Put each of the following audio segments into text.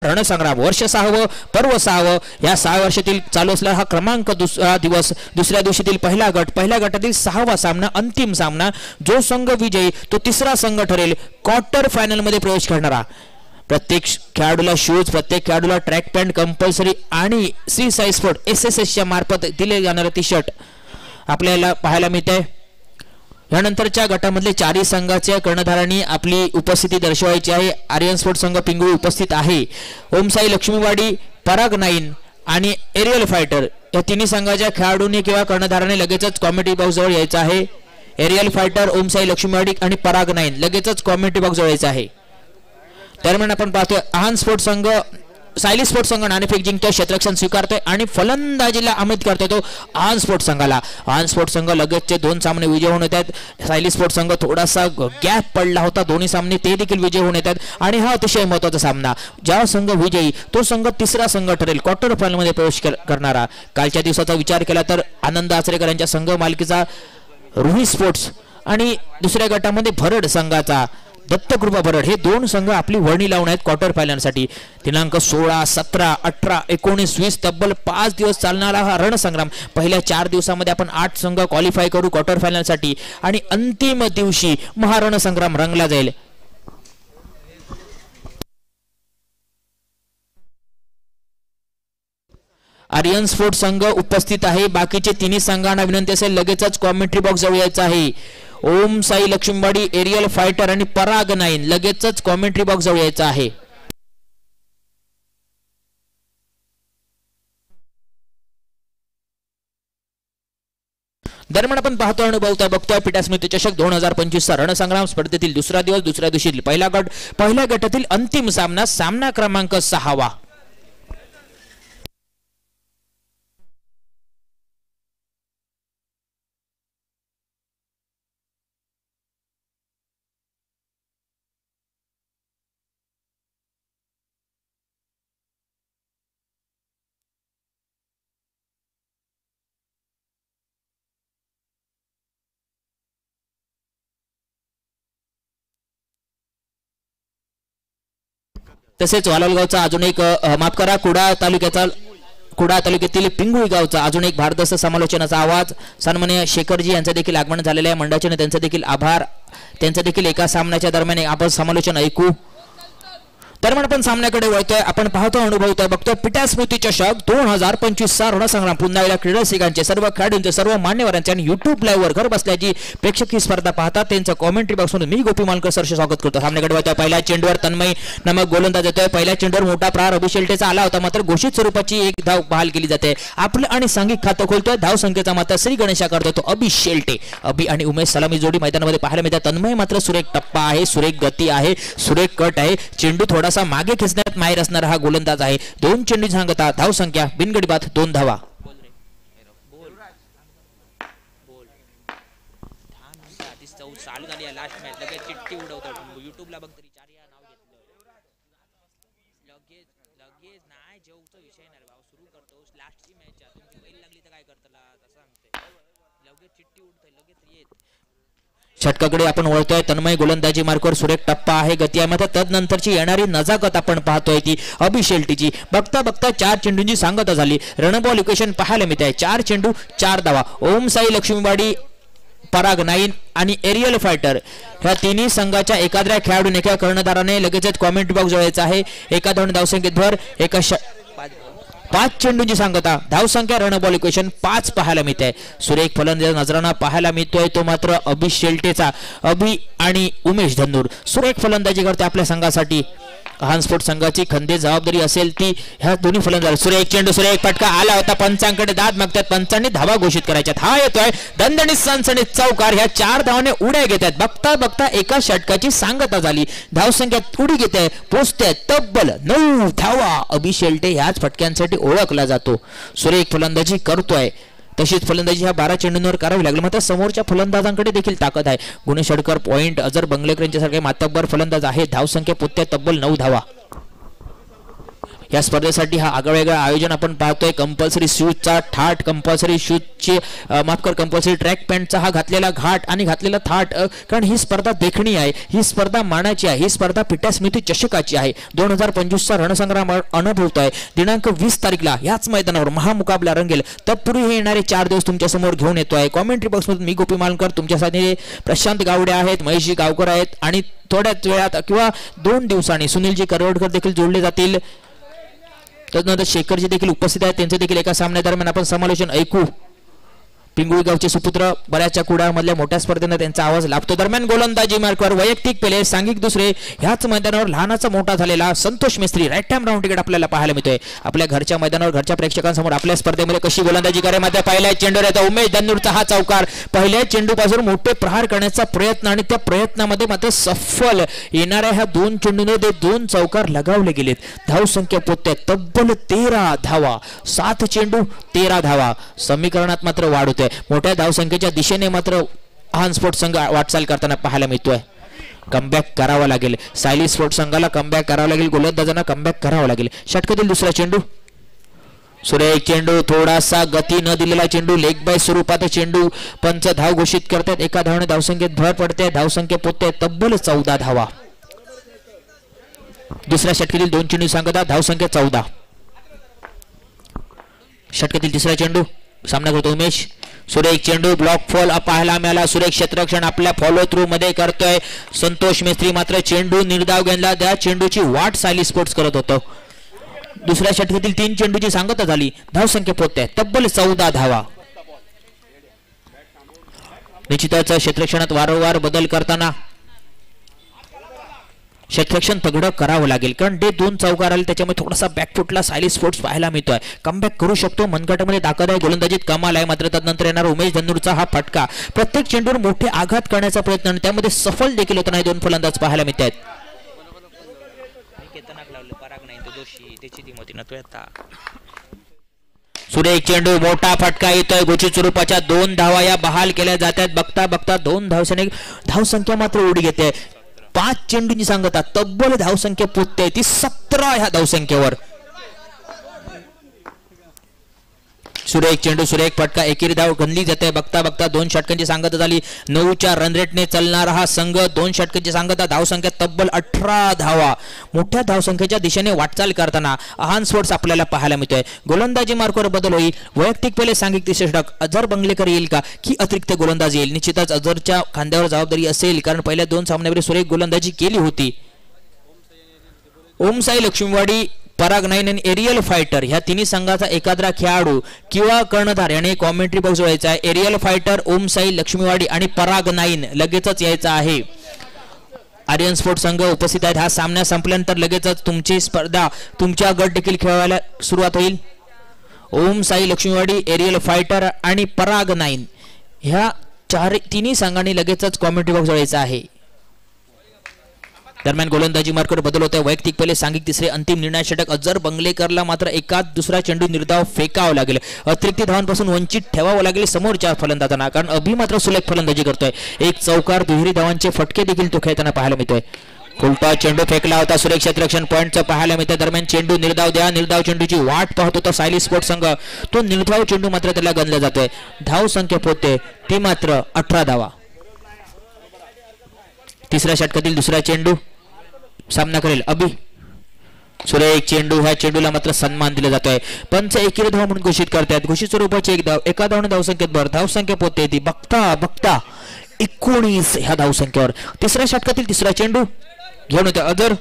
रणसंग्राम वर्ष 6वे पर्व 6वे या 6 वर्षातील चालू असलेला हा क्रमांक दिवस दुसऱ्या दिवशीतील पहिल्या गटातील 6वा सामना अंतिम सामना जो संघ विजयी तो तिसरा संघ ठरेल क्वार्टर फायनल मध्ये प्रवेश करणारा। प्रत्येक खेळाडूला शूज प्रत्येक खेळाडूला ट्रॅक पॅन्ट कंपल्सरी आणि सी साइज स्पोर्ट SSS च्या मार्फत दिले जाणारे टी शर्ट आपल्याला पाहायला मिळते। यानंतरच्या गटामधले चारही संघाच्या कर्णधारांनी आपली उपस्थिती दर्शवायची आहे। आर्यन स्पोर्ट संघ पिंगुळी उपस्थित आहे। ओमसाई लक्ष्मीवाडी पराग 9 आणि एरियल फायटर या तिन्ही संघाच्या खेळाडूंनी किंवा कर्णधाराने लगेचच कॉमेडी बॉक्स जवळ यायचं आहे। एरियल फायटर ओमसाई लक्ष्मीवाडी आणि पराग 9 लगेचच कॉमेडी बॉक्स जवळ यायचं आहे। दरम्यान आपण पाहतोय आहान स्पोर्ट संघ सायली स्पोर्ट संघ नाणेफेक जिंकतोय क्षेत्ररक्षण स्वीकारतोय आणि फलंदाजीला अमित करतोय तो आहान स्पोर्ट संघाला। आहान स्पोर्ट संघ लगेचचे 2 सामने विजय होऊन येतात। सायली स्पोर्ट संघ थोडासा गॅप पडला होता दोन्ही सामने ते देखील विजय होऊन येतात आणि हा अतिशय महत्त्वाचा सामना ज्या संघ विजयी तो संघ तिसरा संघ ठरेल क्वार्टर फायनल मध्ये प्रवेश करणारा। कालच्या दिवसाचा विचार केला तर आनंद आचरेकर यांच्या संघ मालकीचा रुही स्पोर्ट्स आणि दुसऱ्या गटामध्ये भरड संघाचा दत्तकृपा भरड हे 2 संघ आपली वर्णी लावून आहेत क्वार्टर फायनलसाठी। दिनांक 16, 17, 18, 19, 20 तब्बल 5 दिवस चालणारा हा रणसंग्राम पहिल्या 4 दिवसामध्ये आपण 8 संघ क्वालिफाय करू क्वार्टर फायनलसाठी आणि अंतिम दिवशी महारणसंग्राम रंगला जाईल। आर्यन स्पोर्ट संघ उपस्थित आहे। बाकीचे तिन्ही संघांना विनंती असेल लगेचच कॉमेंट्री बॉक्स जवळ यायचं आहे। ओम साई लक्ष्मीवाडी एरियल फायटर आणि पराग 9 लगेचच कॉमेंट्री बॉक्स जवळ यायचं आहे। दरम्यान आपण पाहतोय अनुभवतोय बघतोय पिटा स्मृती चषक 2025 चा रणसंग्राम स्पर्धेतील दुसरा दिवस दुसऱ्या दिवशी पहिल्या गटातील अंतिम सामना क्रमांक 6वा। तसेच वालालगावचा अजून एक माफ करा कुडा तालुक्यातील पिंगुळी गावचा अजून एक भारदस्त समालोचनाचा आवाज सन्माननीय शेखरजी यांचं देखील आगमन झालेलं आहे। मंडळाचे त्यांचे देखील आभार। त्यांचं देखील एका सामन्याच्या दरम्यान आपण समालोचन ऐकू। दरम्यान आपण सामन्याकडे वळतोय आपण पाहतोय अनुभवतोय बघतोय पिटा स्मृती चषक 2025 चा रणसंग्राम पुन्हा एकदा क्रीडा रसिकांचे सर्व खेळाडूंचे सर्व मान्यवरांचे आणि YouTube लाईव्ह वर घर बसल्याची प्रेक्षकीय स्पर्धा पाहतात त्यांचं कॉमेंट्री बॉक्स मधून मी गोपी मालकर सरचे स्वागत करतो। सामन्याकडे वळतोय पहिल्या चेंडूवर तन्मय नामक गोलंदाज येतोय। पहिल्या चेंडूवर मोठा प्रहार अभिशेल्टेचा आला होता मात्र घोषित स्वरूपाची एक धाव बहाल केली जाते। आपलं आणि सांघिक खातं खोलतोय धाव संख्येचा मात्र श्री गणेशा करतोय तो अभिशेल्टे। अभि आणि उमेश सलामी जोडी मैदानामध्ये पाहायला मिळते। तन्मय मात्र सुरेख टप्पा आहे सुरेख गती आहे सुरेख कट आहे चेंडू थोडासा मागे खेचण्यात माहिर असणारा हा गोलंदाज आहे। 2 चेंडू सांगता धाव संख्या बिनगडी बाद 2 धावा। चालू झाली आहे लास्ट मॅच लगेच चिट्टी उडवतो YouTube ला बघ तरी 4 या नाव घेतलं लगेच नाही जेवचा विषय नाही भाऊ सुरू करतो लास्टची मॅच आहे तुमची बैल लागली तर काय करतला तसं सांगते लगेच चिट्टी उडतोय लगेच येत षटकाकडे आपण वळतोय। तन्मय गोलंदाजी मार्कवर सुरेख टप्पा आहे गती आहे मात्र तदनंतरची येणारी नजाकत आपण पाहतोय ती अभिशेल्टीची। बघता 4 चेंडूंची सांगता झाली। रणबॉल इक्वेशन पाहायला मिळते 4 चेंडू 4 धावा। ओम साई लक्ष्मीवाडी पराग 9 आणि एरियल फायटर ह्या तिन्ही संघाच्या एखाद्या खेळाडूने एका कर्णधाराने लगेचच कॉमेंट्री बॉक्स जवळचा आहे। एका दोन धावसंख्येत भर 5 चेंडूंची सांगता धाव संख्या रणबॉल इक्वेशन 5 पाहायला मिळते। सुरेख फलंदाज नजराना पाहायला मिळतोय तो मात्र अभिशेल्टेचा अभि आणि उमेश धन्नूर सुरेख फलंदाजी करते आपल्या संघासाठी। आहान स्पोर्ट संघाची खंदे जबाबदारी असेल ती ह्या दोन्ही फलंदाज सुरेख चेंडू सुरेख फटका आला होता पंचांकडे दाद मागतात पंचांनी धावा घोषित करायच्यात। हा येतोय दणदणीत सनसणीत चौकार ह्या 4 धावाने उड्या घेतात। बघता एका षटकाची सांगता झाली धाव संख्या थोडी घेते पोचते तब्बल 9 धावा। अभिशेल्टे ह्याच फटक्यांसाठी ओळखला जातो सुरेख फलंदाजी करतोय। तशीच फलंदाजी ह्या 12 चेंडूंवर करावी लागली मात्र समोरच्या फलंदाजांकडे देखील ताकद आहे। गुणेश षडकर पॉइंट अजर बंगलेकर यांच्यासारखे मातब्बर फलंदाज आहे। धाव संख्या पोत्या तब्बल 9 धावा। या स्पर्धेसाठी हा आगळेवेगळं आयोजन आपण पाहतोय. कंपल्सरी शूजचा ठाट, कंपल्सरी शूजची कंपल्सरी ट्रॅक पॅन्टचा हा घातलेला घाट आणि घातलेला थाट, कारण ही स्पर्धा देखणी आहे, ही स्पर्धा मानाची आहे, ही स्पर्धा पिट्या स्मृती चषकाची आहे. 2025चा रणसंग्राम अनुभवतोय. दिनांक 20 तारीखला याच मैदानावर महामुकाबला रंगेल. तत्पूर्वी हे येणारे 4 दिवस तुमच्या समोर घेऊन येतोय. कॉमेंट्री बॉक्समधून मी गोपी मालकर तुमच्यासाठी, प्रशांत गावडे आहेत, महेशजी गावकर आहेत आणि थोड्याच वेळात किंवा 2 दिवसांनी सुनीलजी करवडकर देखील जोडले जातील. तदनंतर शेखरजी देखील उपस्थित आहेत. त्यांचे देखील एका सामन्यादरम्यान आपण समालोचन ऐकू. पिंगुळी गावचे सुपुत्र बऱ्याचशा कुडामधल्या मोठ्या स्पर्धेने त्यांचा आवाज लाभतो. दरम्यान गोलंदाजी मार्कवर वैयक्तिक पहिले, सांघिक दुसरे, ह्याच मैदानावर लहानाचा मोठा झालेला संतोष मिस्त्री राईट टाइम राऊंड तिकीट आपल्याला पाहायला मिळतोय. आपल्या घरच्या मैदानावर घरच्या प्रेक्षकांसमोर आपल्या स्पर्धेमध्ये कशी गोलंदाजी करे मात्र पहिल्या चेंडूवर येतो उमेश धन्नूरचा हा चौकार. पहिल्या चेंडूपासून मोठे प्रहार करण्याचा प्रयत्न आणि त्या प्रयत्नामध्ये मात्र सफल. येणाऱ्या ह्या 2 चेंडूंमध्ये 2 चौकार लगावले गेलेत. धावसंख्या पोहोचते तब्बल 13 धावा. 7 चेंडू 13 धावा. समीकरणात मात्र वाढ होते. मोठ्या धावसंख्येच्या दिशेने मात्र आहान स्पोर्ट्स संघ वाटचाल करताना पाहायला मिळतोय. कमबॅक करावा लागेल. सायली स्पोर्ट्स संघाला कमबॅक करावा लागेल. गोलंदाजांना कमबॅक करावा लागेल. षटकातील दुसरा चेंडू, सुरेख चेंडू, थोडासा गती न दिलेला चेंडू, लेग बाय स्वरूपात चेंडू. पंच धाव घोषित करतात. एका धावाने धावसंख्येत भर पडते. धावसंख्या पोहोचते तब्बल 14 धावा. दुसऱ्या षटकातील 2 चेंडू सांगता धावसंख्या 14. षटकातील तिसरा चेंडू सामना करतो उमेश. सुरेख चेंडू, ब्लॉक फॉल पाहायला मिळाला. सुरेख क्षेत्ररक्षण आपल्या फॉलो थ्रू मध्ये करतोय संतोष मिस्त्री. मात्र चेंडू निर्धाव गेला. त्या चेंडूची वाट सायली स्पोर्ट्स करत होतं. दुसऱ्या षटकातील 3 चेंडूची सांगता झाली. धावसंख्या पोहोचते तब्बल 14 धावा. निश्चितच क्षेत्ररक्षणात वारंवार बदल करताना क्षेत्ररक्षण तगडं करावं लागेल, कारण ते 2 चौकार आले त्याच्यामुळे थोडासा बॅकफुटला सायली स्पोर्ट्स पाहायला मिळतोय. कमबॅक करू शकतो. मनगटामध्ये ताकद आहे. गोलंदाजीत कमाल आहे. मात्र तदनंतर येणार उमेश धन्नूरचा हा फटका. प्रत्येक चेंडूवर मोठे आघात करण्याचा प्रयत्न आणि त्यामध्ये सफल देखील होताना 2 फलंदाज पाहायला मिळत आहेत. सुरेख चेंडू, मोठा फटका येतोय. घोषित स्वरूपाच्या 2 धावा या बहाल केल्या जातात. बघता बघता 2 धावसैनिक. धावसंख्या मात्र उडी घेते. 5 चेंडूंची सांगता तब्बल धावसंख्या पोहोचते ती 17 ह्या धावसंख्येवर. सुरेख चेंडू, सुरेख फटका, एकेरी धाव गणली जाते. बघता बघता 2 षटकांची सांगता झाली. 9च्या रन रेटने चालणारा हा संघ. 2 षटकांची सांगता, धावसंख्या तब्बल 18 धावा. मोठ्या धावसंख्येच्या दिशेने वाटचाल करताना आहान स्पोर्ट्स आपल्याला पाहायला मिळतोय. गोलंदाजी मार्कवर बदल होईल. वैयक्तिक पहिले सांघिक तिसरे षटक अजर बंगलेकर येईल का की अतिरिक्त गोलंदाज येईल? निश्चितच अजरच्या खांद्यावर जबाबदारी असेल, कारण पहिल्या 2 सामन्यावर सुरेख गोलंदाजी केली होती. ओमसाई लक्ष्मीवाडी, पराग नाईन आणि एरियल फायटर ह्या तिन्ही संघाचा एखादा खेळाडू किंवा कर्णधार याने कॉमेंट्री बॉक्स जोडायचा आहे. एरियल फायटर, ओमसाई लक्ष्मीवाडी आणि पराग नाईन लगेचच यायचा आहे. आर्यन स्पोर्ट्स संघ उपस्थित आहेत. हा सामना संपल्यानंतर लगेचच तुमची स्पर्धा, तुमच्या गट देखील खेळायला सुरुवात होईल. ओमसाई लक्ष्मीवाडी, एरियल फायटर आणि पराग नाईन ह्या तिन्ही संघांनी लगेचच कॉमेंट्री बॉक्स जोडायचा आहे. दरम्यान गोलंदाजी मार्कवर बदल होत आहे. वैयक्तिक पहिले सांघिक तिसरे अंतिम निर्णय षटक अजर बंगलेकरला मात्र एकाच दुसरा चेंडू निर्धाव फेकावा लागेल. अतिरिक्त धावांपासून वंचित ठेवावं लागेल समोरच्या फलंदाजांना, कारण अभि मात्र सुलेख फलंदाजी करतोय. 1 चौकार, दुहेरी धावांचे फटके देखील तो खेळताना पाहायला मिळतोय. फुलटॉस चेंडू फेकला होता. सुरेख क्षेत्ररक्षण पॉईंटचं पाहायला मिळतं. दरम्यान चेंडू निर्धाव द्या. निर्धाव चेंडूची वाट पाहत होता सायली स्पोर्ट्स संघ. तो निर्धाव चेंडू मात्र त्याला गणला जातोय. धाव संख्या पोहोचते ती मात्र 18 धावा. तिसऱ्या षटकातील दुसरा चेंडू सामना करेल अभि. सुरेख चेंडू, ह्या चेंडूला मात्र सन्मान दिला जातोय. पंच एकेरी धाव म्हणून घोषित करतात. घोषित स्वरूपाची 1 धाव. एका धावने धावसंख्येत भर. धावसंख्या पोहोचते ती बघता बघता 19 ह्या धावसंख्येवर. तिसऱ्या षटकातील तिसरा चेंडू घेऊन होते अजर.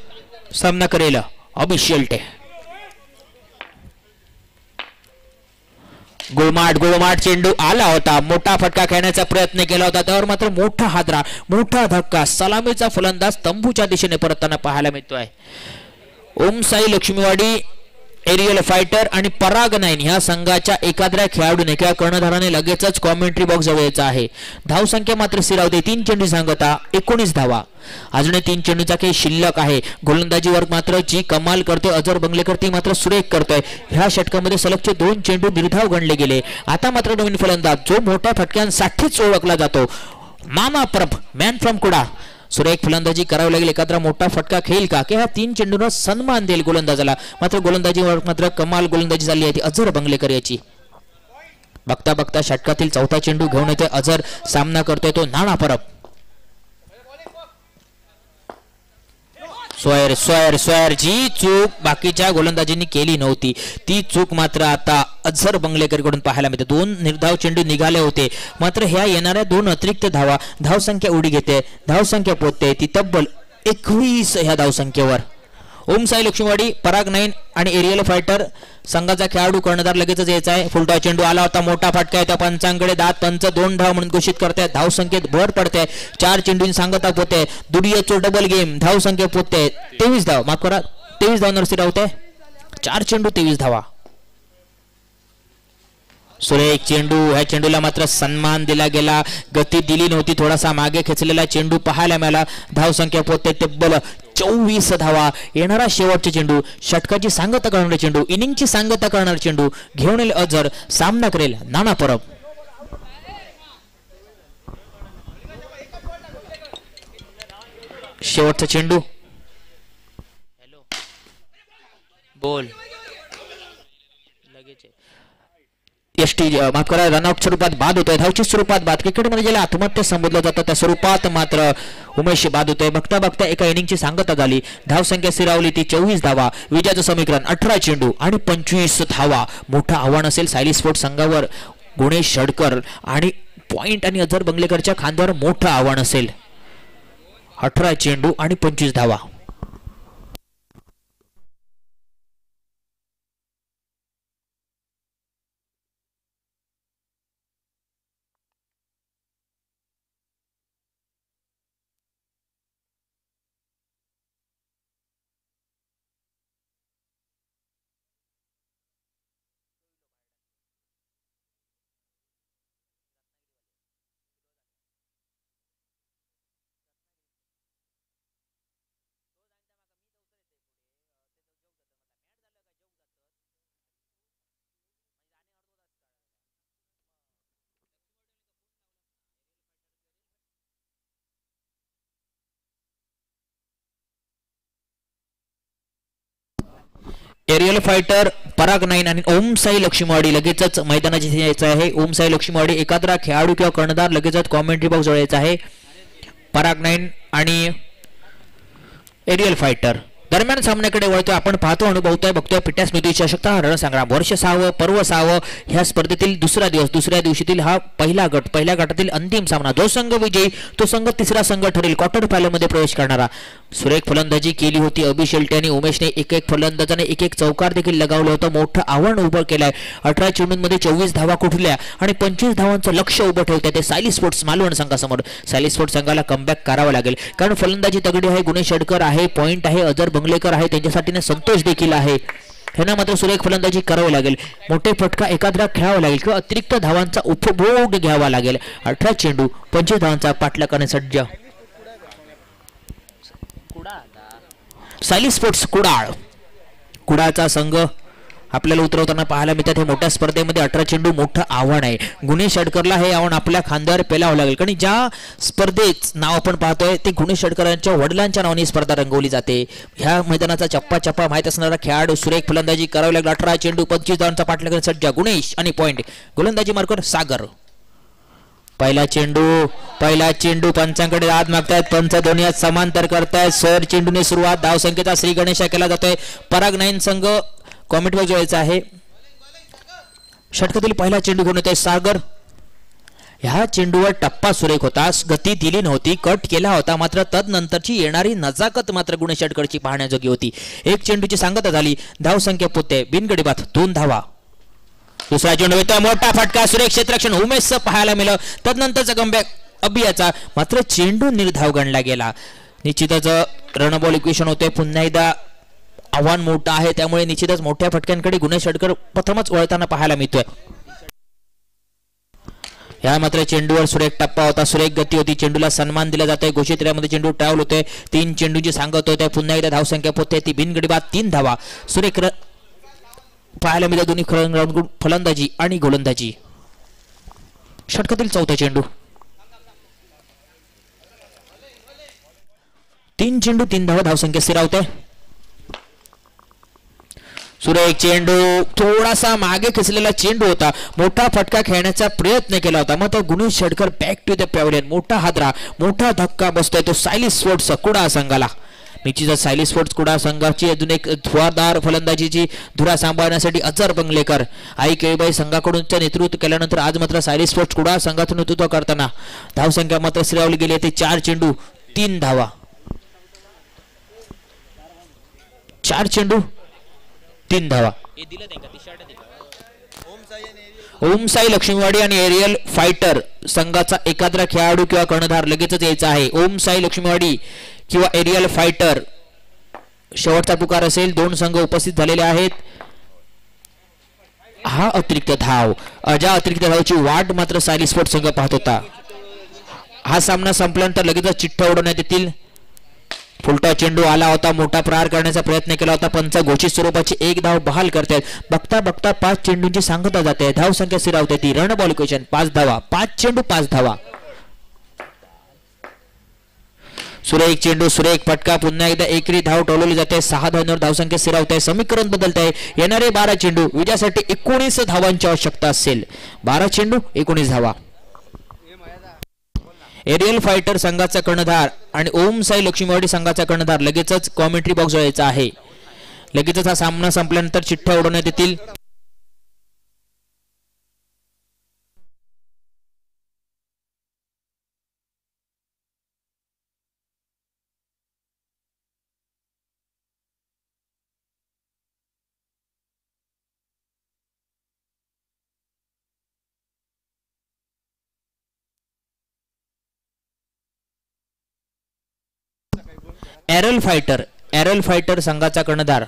सामना करेल अभि शेल्टे. गुळमाट चेंडू आला होता. मोठा फटका खेळण्याचा प्रयत्न केला होता, त्यावर मात्र मोठा हादरा, मोठा धक्का. सलामीचा फलंदाज तंबूच्या दिशेने परतताना पाहायला मिळतोय. ओमसाई लक्ष्मीवाडी, एरियल फायटर आणि पराग नाईन ह्या संघाच्या एखाद्या खेळाडूने किंवा कर्णधाराने लगेचच कॉमेंट्री बॉक्स जवळचा आहे. धावसंख्या मात्र स्थिरावते. 3 चेंडू सांगता 19 धावा. अजून 3 चेंडूचा काही शिल्लक आहे. गोलंदाजीवर मात्र जी कमाल करतोय अजर बंगलेकर ती मात्र सुरेख करतोय. ह्या षटकामध्ये सलगचे 2 चेंडू निर्धाव गणले गेले. आता मात्र नवीन फलंदाज जो मोठ्या फटक्यांसाठीच ओळखला जातो, मामा परब, मॅन फ्रॉम कुडा, सुरेख फलंदाजी करावी लागेल, एखादा मोठा फटका खेळेल का की ह्या 3 चेंडूंना सन्मान देईल गोलंदाजाला. मात्र गोलंदाजीवर मात्र कमाल गोलंदाजी झाली आहे ती अझर बंगलेकर याची. बघता बघता षटकातील चौथा चेंडू घेऊन येते अझर, सामना करतोय तो नाना परब. स्वयर स्वयर स्वयर जी चूक बाकीच्या गोलंदाजींनी केली नव्हती ती चूक मात्र आता अझर बंगलेकर कडून पाहायला मिळते. 2 निर्धाव चेंडू निघाले होते, मात्र ह्या येणाऱ्या 2 अतिरिक्त धावा धावसंख्या उडी घेते, धावसंख्या पोचते ती तब्बल 21 ह्या धावसंख्येवर. ओम साई लक्ष्मीवाडी, पराग नाईन आणि एरियल फायटर संघाचा खेळाडू कर्णधार लगेचच यायचा आहे. फुलटॉस चेंडू आला होता, मोठा फटका आहे त्या पंचांकडे, दात पंच 2 धाव म्हणून घोषित करतायत. धावसंख्येत भर पडते, 4 चेंडूंनी सांगता पोते, दुडियाचो डबल गेम, धावसंख्या पोते 23 धाव, माफ करा 23 धाव नरसी रावते, 4 चेंडू 23 धावा. सुरेख चेंडू, ह्या चेंडूला मात्र सन्मान दिला गेला, गती दिली नव्हती, थोडासा मागे खेचलेला चेंडू पाहायला मिळाला. धावसंख्या पोते तब्बल 24 धावा. येणारा शेवटचा चेंडू, षटकाची सांगता करणारा चेंडू, इनिंगची सांगता करणारा चेंडू घेऊन येईल अझर, सामना करेल नाना परब. शेवटचा चेंडू, बोल एसटी माफ करा रनआउट स्वरूपात बाद होतोय, धावच्या स्वरूपात बाद. क्रिकेटमध्ये ज्याला आत्महत्या संबोधलं जातं त्या स्वरूपात मात्र उमेश बाद होतोय. बघता बघता एका इनिंगची सांगता झाली, धावसंख्या स्थिरावली ती 24 धावा. विजयाचं समीकरण 18 चेंडू आणि 25 धावा. मोठं आव्हान असेल सायली स्पोर्ट्स संघावर. गुणेश षडकर आणि पॉइंट आणि अझर बंगलेकरच्या खांद्यावर मोठं आव्हान असेल. 18 चेंडू आणि 25 धावा. एरियल फायटर, पराग नाईन आणि ओम साई लक्ष्मीवाडी लगेचच मैदानाची यायचं आहे. ओम साई लक्ष्मीवाडी एखादा खेळाडू किंवा कर्णधार लगेचच कॉमेंट्री बॉक्स जवळ यायचा आहे. पराग नाईन आणि एरियल फायटर दरम्यान सामन्याकडे वळतोय. आपण पाहतो, अनुभवतोय, बघतोय पिट्या स्मृती चषकचा रणसंग्राम. वर्ष 6व, पर्व 6व, ह्या स्पर्धेतील दुसरा दिवस, दुसऱ्या दिवशीतील हा पहिला गट, पहिल्या गटातील अंतिम सामना. जो संघ विजयी तो संघ तिसरा संघ ठरेल क्वार्टर फायनलमध्ये प्रवेश करणारा. सुरेख फलंदाजी केली होती अभि शेलटे आणि उमेशने एक फलंदाजाने एक चौकार देखील लगावलं होतं. मोठं आव्हान उभं केलंय. 18 चेंडूंमध्ये 24 धावा कुठल्या आणि 25 धावांचं लक्ष उभं ठेवतंय ते सायली स्पोर्ट्स मालवण संघासमोर. सायली स्पोर्ट्स संघाला कमबॅक करावं लागेल, कारण फलंदाजी तगडी आहे. गुणेश षडकर आहे, पॉइंट आहे, अझर बंगलेकर आहे, त्यांच्यासाठी संतोष देखील आहे. ह्यांना मात्र सुरेख फलंदाजी करावं लागेल. मोठे फटका एखादा खेळावा लागेल किंवा अतिरिक्त धावांचा उपभोग घ्यावा लागेल. 18 चेंडू 25 धावांचा पाठलाग करण्यास सज्ज सायली स्पोर्ट्स कुडाळ. कुडाळचा संघ आपल्याला उतरवताना पाहायला मिळतात. हे मोठ्या स्पर्धेमध्ये 18 चेंडू मोठं आव्हान आहे. गुणेश षडकरला हे आव्हान आपल्या खांद्यावर पेलावं लागेल, कारण ज्या स्पर्धेत नाव आपण पाहतोय ते गुणेश षडकर यांच्या वडिलांच्या नावाने स्पर्धा रंगवली जाते. ह्या मैदानाचा चप्पा चप्पा माहित असणारा खेळाडू सुरेख फलंदाजी करावी लागेल. 18 चेंडू 25 धावांचा पाठलाग करण्यास सज्ज गुणेश आणि पॉइंट. गोलंदाजी मार्कर सागर. पहिला चेंडू पंचांकडे हात मागतायत. पंच दोन्ही हात समांतर करतायत. सर चेंडूने सुरुवात. धावसंख्येचा श्री गणेशा केला जातोय. पराग नाईन संघ कॉमेंटवर जोडायचा आहे. षटकातील पहिला चेंडू घेऊन येतोय सागर. ह्या चेंडूवर टप्पा सुरेख होता, गती दिली नव्हती, कट केला होता, मात्र तदनंतरची येणारी नजाकत मात्र गुणेश षडकरची पाहण्याजोगी होती. एक चेंडूची सांगता झाली. धावसंख्या पोते बिनगडी बाद 2 धावा. दुसरा चेंडू येतोय, मोठा फटका, सुरेख क्षेत्ररक्षण उमेशचं पाहायला मिळालं. तदनंतरचा कमबॅक अभियाचा, मात्र चेंडू निर्धाव गणला गेला. निश्चितच रणबॉल इक्वेशन होते. पुन्हा एकदा आव्हान मोठं आहे, त्यामुळे निश्चितच मोठ्या फटक्यांकडे गुणेश षडकर प्रथमच वळताना पाहायला मिळतोय. या मात्र चेंडूवर सुरेख टप्पा होता, सुरेख गती होती, चेंडूला सन्मान दिला जातोय. घोषित मध्ये चेंडू ट्रॅव्हल होतोय. 3 चेंडूची सांगत होते. पुन्हा एकदा धावसंख्या पोहोचते ती बिनगडी बाद 3 धावा. सुरेख पाहायला मिळालं दोन्ही फलंदाजी आणि गोलंदाजी. षटकातील चौथा चेंडू 3 चेंडू 3 धावा धावसंख्या स्थिरावते. सुरेख चेंडू, थोडासा मागे खेचलेला चेंडू होता, मोठा फटका खेळण्याचा प्रयत्न केला होता, मात्र Gunesh Shedkar back to the pavilion. मोठा हादरा, मोठा धक्का बसतोय तो सायली स्पोर्ट्स कुडा संघाला. निश्चितच सायली स्पोर्ट्स कुडा संघाची अजून एक धुवाधार फलंदाजीची धुरा सांभाळण्यासाठी अजर बंगलेकर आई केळीबाई संघाकडून नेतृत्व केल्यानंतर आज मात्र सायली स्पोर्ट्स कुडा संघाचं नेतृत्व करताना धावसंख्या मात्र स्थिरावली गेली आहे. 4 चेंडू 3 धावा. 4 चेंडू 3 धावा. ओम साई लक्ष्मीवाडी आणि एरियल फायटर संघाचा एखादा खेळाडू किंवा कर्णधार लगेचच यायचा आहे. ओम साई लक्ष्मीवाडी किंवा एरियल फायटर शेवटचा पुकार असेल. 2 संघ उपस्थित झालेले आहेत. हा अतिरिक्त धाव, ज्या अतिरिक्त धावाची वाट मात्र सायली स्पोर्ट्स संघ पाहत होता. हा सामना संपल्यानंतर लगेचच चिठ्ठ्या उडवण्यात येतील. फुलटा चेंडू आला होता, मोठा प्रहार करण्याचा प्रयत्न केला होता, पंच घोषित स्वरूपाची 1 धाव बहाल करतात. बघता बघता 5 चेंडूंची सांगता जाते, धावसंख्या स्थिरावते ती. रन बॉल इक्वेशन 5 धावा. 5 चेंडू 5 धावा. सुरेख चेंडू, सुरेख फटका, पुन्हा एकदा एकरी धाव टोलवली जाते. 6 धावांवर धावसंख्या स्थिरावते. समीकरण बदलत आहे. येणारे 12 चेंडू विजयासाठी 19 धावांची आवश्यकता असेल. 12 चेंडू 19 धावा. एरियल फायटर संघाचा कर्णधार आणि ओम साई लक्ष्मीवाडी संघाचा कर्णधार लगेचच कॉमेंट्री बॉक्स यायचा आहे. लगेचच हा सामना संपल्यानंतर चिठ्ठ्या उडवण्यात येतील. एरल फायटर संघाचा कर्णधार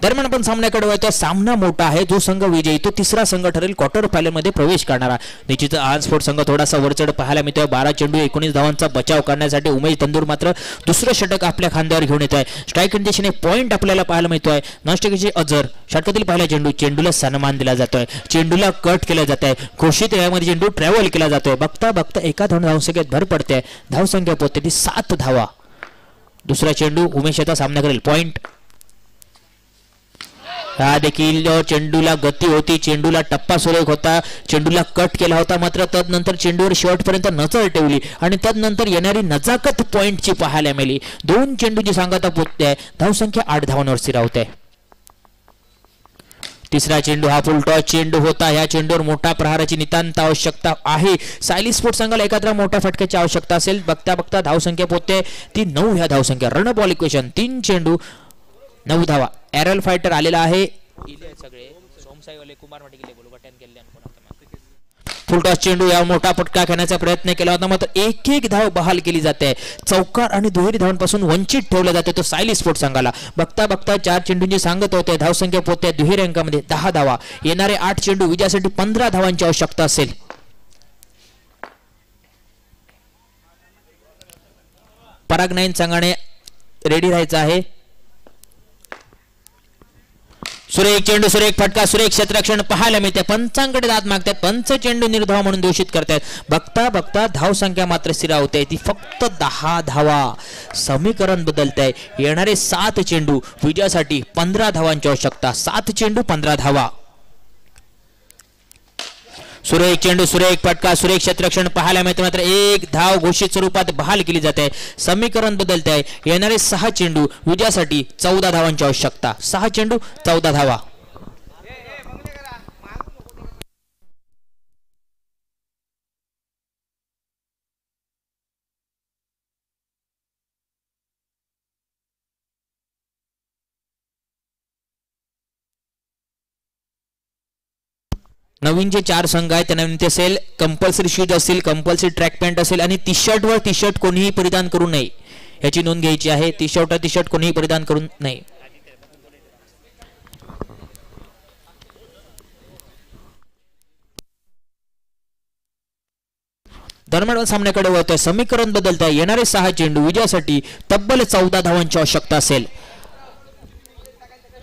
दरम्यान आपण सामन्याकडे वळतो. सामना मोठा आहे. जो संघ विजयी तो तिसरा संघ ठरेल क्वार्टर फायनल मध्ये प्रवेश करणारा. निश्चित आज स्पोर्ट संघ थोडासा वरचढ पाहायला मिळतोय. 12 चेंडू 19 धावांचा बचाव करण्यासाठी उमेश तंदूर मात्र दुसरं षटक आपल्या खांद्यावर घेऊन येत आहे. स्ट्राईक दिशेने पॉइंट आपल्याला पाहायला मिळतोय. नाष्टकीचे अजर षटकातील पहिला चेंडू, चेंडूला सन्मान दिला जातोय, चेंडूला कट केला जात आहे. घोषित वेळामध्ये चेंडू ट्रॅव्हल केला जातोय. बघता बघता एका धावसंख्येत भर पडते. धावसंख्या पोहोचते ती 7 धावा. दुसरा चेंडू उमेश याचा सामना करेल. पॉइंट. हा देखील चेंडूला गती होती, चेंडूला टप्पा सुरेख होता, चेंडूला कट केला होता, मात्र तदनंतर चेंडूवर शेवटपर्यंत नजर ठेवली आणि तदनंतर येणारी नजाकत पॉइंटची पाहायला मिळाली. 2 चेंडूची सांगता पोचते. धावसंख्या 8 धावांवर स्थिरावते. तिसरा चेंडू हा फुलटॉस चेंडू होता. या चेंडूवर मोठा प्रहाराची नितांत आवश्यकता आहे. सायली स्पोर्ट्स संघाला एखाद्या मोठ्या फटक्याची आवश्यकता असेल. बघता बघता धावसंख्या पोचते ती 9 ह्या धावसंख्या. रन बॉल इक्वेशन 3 चेंडू 9 धावा. एरल फायटर आलेला आहे. फुलटॉस चेंडू या मोठा फटका खेळण्याचा प्रयत्न केला होता, मात्र एक धाव बहाल केली जाते. चौकार आणि दुहेरी धावांपासून वंचित ठेवला जाते तो सायली स्पोर्ट्स संघाला. बघता बघता 4 चेंडूंची सांगत होते. धावसंख्या पोहोचते दुहेरी अंकामध्ये 10 धावा. येणारे 8 चेंडू विजयासाठी 15 धावांची आवश्यकता असेल. पराग 9 संघाने रेडी राहायचं आहे. सुरेख चेंडू, सुरेख फटका, सुरेख क्षेत्ररक्षण पाहायला मिळते. पंचांकडे दाद मागतात. पंच चेंडू निर्धाव म्हणून घोषित करतात. बघता बघता धाव संख्या मात्र स्थिरावते ती फक्त 10 धावा. समीकरण बदलत आहे. येणारे 7 चेंडू विजयासाठी 15 धावांची आवश्यकता. 7 चेंडू 15 धावा. सुरेख चेंडू, सुरेख फटका, सुरेख क्षेत्ररक्षण पाहायला मिळते, मात्र 1 धाव घोषित स्वरूपात बहाल केली जाते. समीकरण बदलते आहे. येणारे 6 चेंडू विजयासाठी 14 धावांची आवश्यकता. 6 चेंडू 14 धावा. नवीनचे 4 संघ आहेत. त्यांना विनंती असेल कंपल्सरी शूज असतील, कंपल्सरी ट्रॅक पॅन्ट असेल आणि टी शर्टवर टी शर्ट कोणीही परिधान करू नये याची नोंद घ्यायची आहे. टी शर्ट कोणीही परिधान करू नये. दरम्यान सामन्याकडे वळतोय. समीकरण बदलत आहे. येणारे 6 चेंडू विजयासाठी तब्बल 14 धावांची आवश्यकता असेल.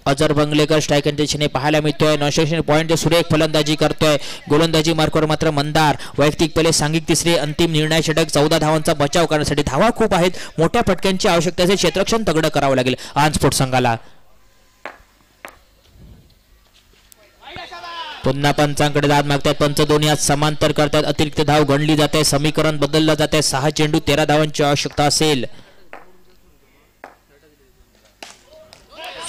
अजर बंगलेकर स्ट्रायकर दिशेने पाहायला मिळतोय. नॉन पॉइंट सुरेख फलंदाजी करतोय. गोलंदाजी मार्कवर मात्र मंदार. वैयक्तिक पहिले सांघिक तिसरे अंतिम निर्णय षटक. 14 धावांचा बचाव करण्यासाठी धावा खूप आहेत. मोठ्या फटक्यांची आवश्यकता असेल. क्षेत्ररक्षण तगडं करावं लागेल आनस्पोर्ट संघाला. पुन्हा पंचांकडे दाद मागतात. पंच दोन्ही आज समांतर करतात. अतिरिक्त धाव गणली जाते. समीकरण बदललं जाते. 6 चेंडू 13 धावांची आवश्यकता असेल.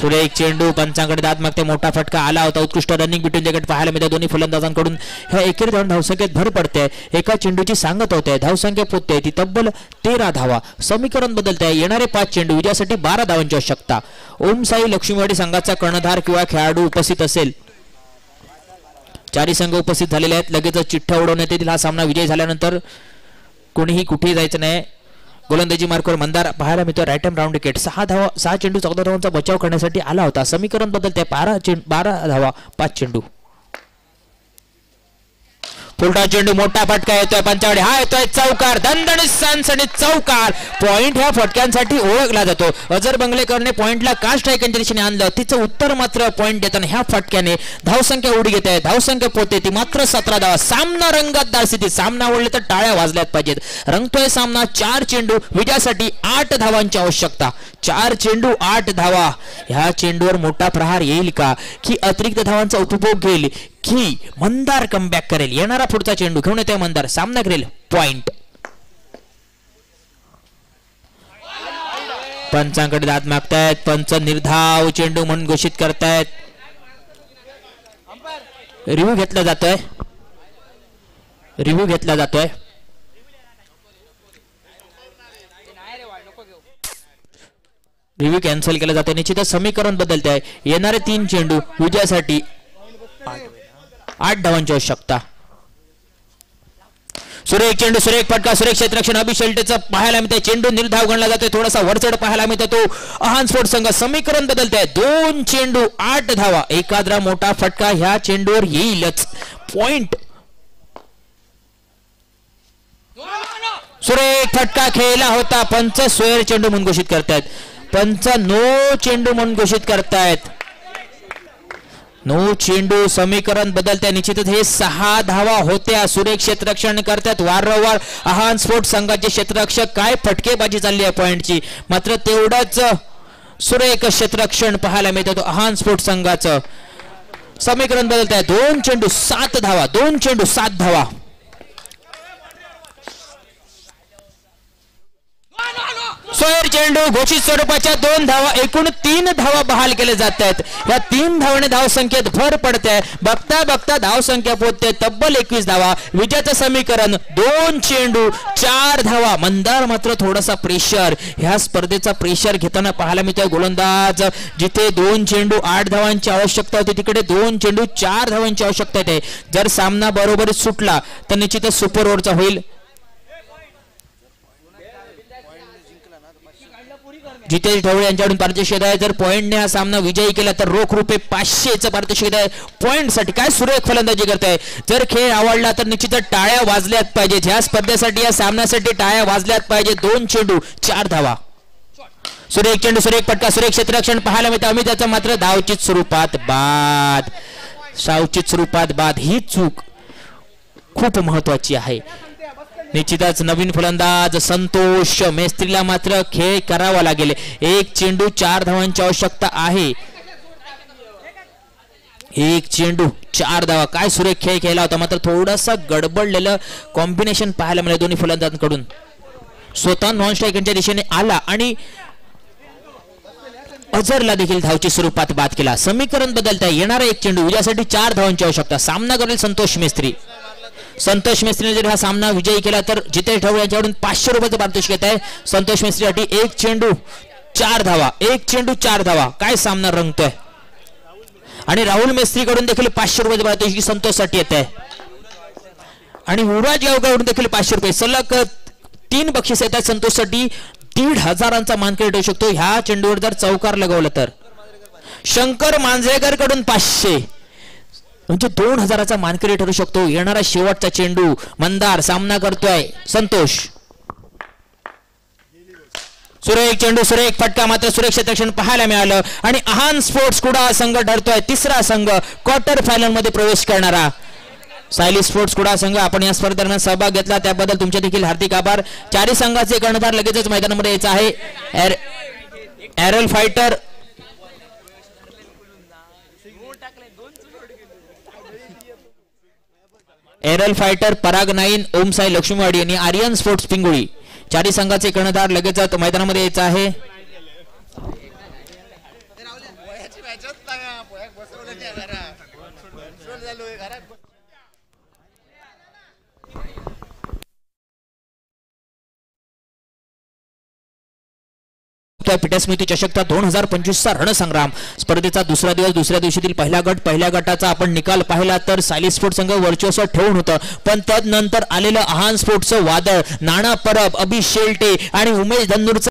सुरेख चेंडू पंचांकडे दाद मागते. मोठा फटका आला होता. उत्कृष्ट रनिंग बिटवीन द विकेट पाहायला मिळते दोन्ही फलंदाजांकडून. ह्या एकेरी धाव धावसंख्येत भर पडते. एका चेंडूची सांगत होते. धावसंख्या पोहोचते ती तब्बल 13 धावा. समीकरण बदलते. येणारे 5 चेंडू विजयासाठी 12 धावांची आवश्यकता. ओम साई लक्ष्मीवाडी संघाचा कर्णधार किंवा खेळाडू उपस्थित असेल. चारी संघ उपस्थित झालेले आहेत. लगेच चिठ्ठ्या उडवण्यात येतील. हा सामना विजय झाल्यानंतर कोणीही कुठेही जायचं नाही. गोलंदाजी मार्कवर मंदार पाहायला मिळतो. Right hand round wicket. 6 चेंडू 14 धावांचा बचाव करण्यासाठी आला होता. समीकरण बदलते. 12 धावा 5 चेंडू. फुलटा चेंडू मोठा फटका येतोय पंचावडे. हा येतोय चौकार. दणदणीत सणसणीत चौकार. पॉइंट ह्या फटक्यांसाठी ओळखला जातो. अजर बंगलेकरने पॉइंटला का स्ट्रायकरच्या दिशेने आणलं. तिचं उत्तर मात्र पॉइंट देताना ह्या फटक्याने धावसंख्या उडी घेत आहे. धावसंख्या पोहते ती मात्र 17 धावा. सामना रंगतदार स्थिती. सामना ओढले तर टाळ्या वाजल्यात पाहिजेत. रंगतोय सामना. 4 चेंडू विजयासाठी 8 धावांची आवश्यकता. 4 चेंडू 8 धावा. ह्या चेंडूवर मोठा प्रहार येईल का की अतिरिक्त धावांचा उपभोग घेईल की मंदार कमबॅक करेल. येणारा पुढचा चेंडू घेऊन येतोय मंदार. सामना करेल. पॉइंट. पंचांकडे दाद मागतायत. पंच निर्धाव चेंडू म्हणून घोषित करतायत. रिव्ह्यू घेतला जातोय. रिव्ह्यू कॅन्सल केला जातोय. निश्चितच समीकरण बदलते आहे. येणारे 3 चेंडू विजयासाठी 8 धावांची आवश्यकता. सुरेख चेंडू सुरेख फटका. सुरेख क्षेत्ररक्षण अभिषेल्टेचं पाहायला मिळते. चेंडू निर्धाव गणला जातोय. थोडासा वरचढ पाहायला मिळतो तो अहान स्पोर्ट संघ. समीकरण बदलते. 2 चेंडू 8 धावा. एखादा मोठा फटका ह्या चेंडूवर येईलच. पॉइंट. सुरेख फटका खेळला होता. पंच सोयर चेंडू म्हणून घोषित करतायत. पंच नो चेंडू म्हणून घोषित करतायत. 9 चेंडू. समीकरण बदलते. निश्चितच हे 6 धावा होत्या. सुरेख क्षेत्ररक्षण करतात वारंवार अहान स्पोर्ट संघाचे क्षेत्ररक्षक. काय फटकेबाजी चालली आहे पॉइंटची. मात्र तेवढंच सुरेख क्षेत्ररक्षण पाहायला मिळतं अहान स्पोर्ट संघाचं. समीकरण बदलत आहे. 2 चेंडू 7 धावा. 2 चेंडू 7 धावा. सोयर चेंडू घोषित स्वरूपाच्या 2 धावा. एकूण 3 धावा बहाल केले जात आहेत. या 3 धावाने धावसंख्येत भर पडते. बघता बघता धावसंख्या पोहोचते तब्बल 21 धावा. विजयाचं समीकरण 2 चेंडू 4 धावा. मंदार मात्र थोडासा प्रेशर ह्या स्पर्धेचा प्रेशर घेताना पाहायला मिळतोय. गोलंदाज जिथे 2 चेंडू 8 धावांची आवश्यकता होती तिकडे 2 चेंडू 4 धावांची आवश्यकता आहे. जर सामना बरोबर सुटला तर निश्चितच सुपर ओव्हरचा होईल. जितेश ढवळे यांच्याकडून पारितोषिक आहे. जर पॉइंटने हा सामना विजयी केला तर रोख रुपये 500चं पारितोषिक आहे. पॉइंट साठी काय सुरेख फलंदाजी करताय. जर खेळ आवडला तर निश्चितच टाळ्या वाजल्यात पाहिजेत. ह्या स्पर्धेसाठी या सामन्यासाठी टाळ्या वाजल्यात पाहिजे. 2 चेंडू 4 धावा. सुरेख चेंडू सुरेख फटका. सुरेख क्षेत्ररक्षण पाहायला मिळतं. अमिताचं मात्र धावचित स्वरूपात बाद. सावचित स्वरूपात बाद. ही चूक खूप महत्वाची आहे. निश्चितच नवीन फलंदाज संतोष मेस्त्रीला मात्र खेळ करावा लागेल. 1 चेंडू 4 धावांची आवश्यकता आहे. 1 चेंडू 4 धावा. काय सुरेख खेळ खेळला होता. मात्र थोडंसं गडबडलेलं कॉम्बिनेशन पाहायला मिळालं दोन्ही फलंदाजांकडून. स्वतः नॉन स्ट्रायकरच्या दिशेने आला आणि अजरला देखील धावची स्वरूपात बाद केला. समीकरण बदलता. येणारा 1 चेंडू विजयासाठी 4 धावांची आवश्यकता. सामना करेल संतोष मेस्त्री. संतोष मेस्त्रीने जर हा सामना विजयी केला तर जितेश ढवळे यांच्याकडून 500 रुपयाचं पारितोषिक येत आहे. संतोष मेस्त्रीसाठी 1 चेंडू 4 धावा. 1 चेंडू 4 धावा. काय सामना रंगतोय. आणि राहुल मेस्त्रीकडून देखील 500 रुपयाचं पारितोषिक संतोषसाठी येत आहे. आणि युवराज गावकरकडून देखील 500 रुपये. सलग 3 बक्षीस येत आहेत संतोषसाठी. 1,500चा मानकरी ठेवू शकतो ह्या चेंडूवर जर चौकार लगवलं तर. शंकर मांजरेकर कडून 500 म्हणजे 2,000चा मानकरी ठरू शकतो. येणारा शेवटचा चेंडू. मंदार सामना करतोय संतोष. सुरेख चेंडू सुरेख फटका मात्र सुरक्षित रक्षण पाहायला मिळालं आणि आहान स्पोर्ट्स कुडाळ संघ ठरतोय तिसरा संघ क्वार्टर फायनल मध्ये प्रवेश करणारा। सायली स्पोर्ट्स कुडाळ संघ आपण या स्पर्धेदरम्यान सहभाग घेतला त्याबद्दल तुमचे देखील हार्दिक आभार। चारी संघाचे कर्णधार लगेचच मैदानामध्ये यायचा आहे। एरल फायटर पराग 9 ओम साई लक्ष्मीवाडी आणि आर्यन स्पोर्ट्स पिंगुळी चारी संघाचे कर्णधार लगेचच मैदानामध्ये यायचा आहे। पीठस्मृती चषकचा 2025 चा रणसंग्राम स्पर्धेचा दुसरा दिवस दुसऱ्या दिवशीतील पहिल्या गटाचा आपण निकाल पाहिला तर सायली स्पोर्ट्स संघ वर्चस्व ठेवून होतं पण त्यानंतर आलेलं आहान स्पोर्ट्सचं वादळ नाना परब अभि शेलटे आणि उमेश धन्नूरचं